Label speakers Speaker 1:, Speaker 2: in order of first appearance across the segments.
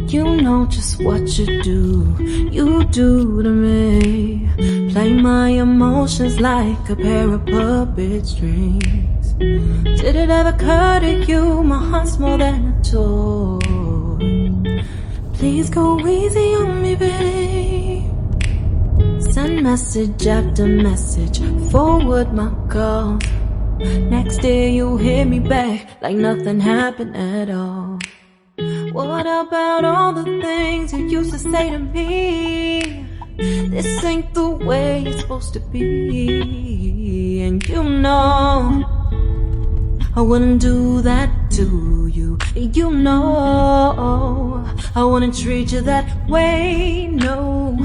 Speaker 1: You know just what you do to me. Play my emotions like a pair of puppet strings. Did it ever occur to you my heart's more than a toy? Please go easy on me, babe. Send message after message, forward my calls. Next day you hit me back like nothing happened at all. What about all the things you used to say to me? This ain't the way it's supposed to be. And you know I wouldn't do that to you. You know I wouldn't treat you that way, no.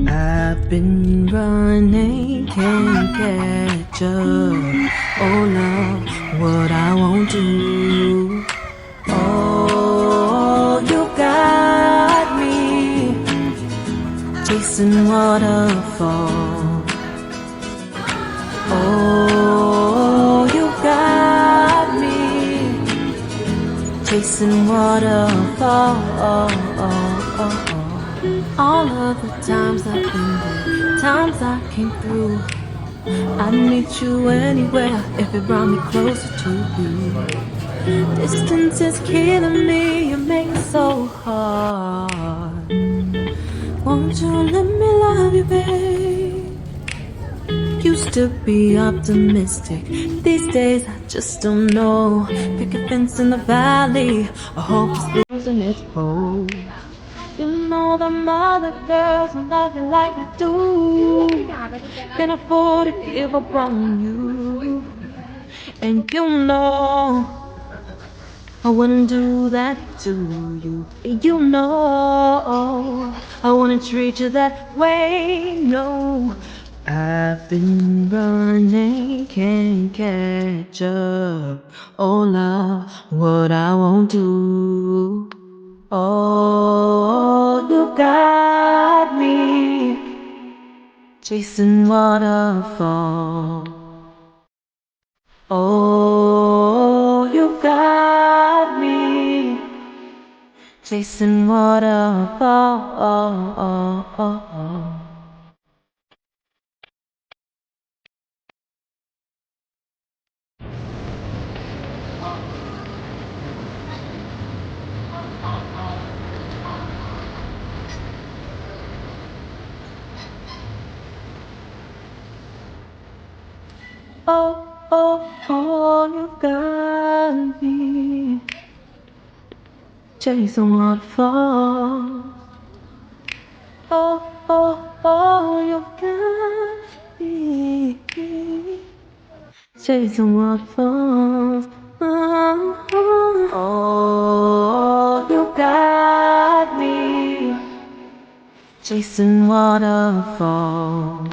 Speaker 1: I've been running, can't catch up. Oh love, what I won't do. Oh, you got me chasing waterfalls. Oh, you got me chasing waterfalls. All of the times I've been there, times I came through. I'd meet you anywhere if it brought me closer to you. Distance is killing me, you make it so hard. Won't you let me love you, babe? Used to be optimistic, these days I just don't know. Pick a fence in the valley, I hope it's losing its hold. You know them other girls will love you like I do. Can't afford to give up on you. And you know I wouldn't do that to you. You know I wouldn't treat you that way, no. I've been running, can't catch up. Oh love, what I won't do. Oh, you got me chasing waterfalls. Oh, you got me chasing waterfalls. Oh, oh, oh, you got me chasing waterfalls. Oh, oh, oh, you got me chasing waterfalls. Oh, oh, you got me chasing waterfalls.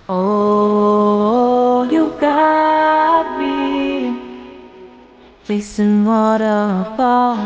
Speaker 1: Oh, you got me chasing waterfalls.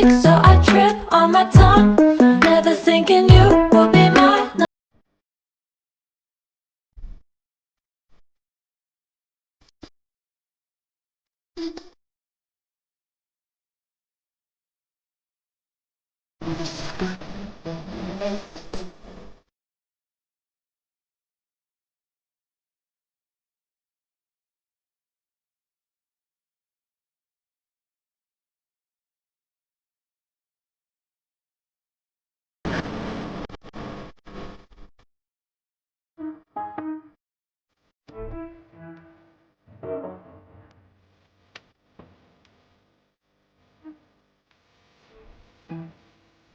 Speaker 1: speak, so I trip on my tongue.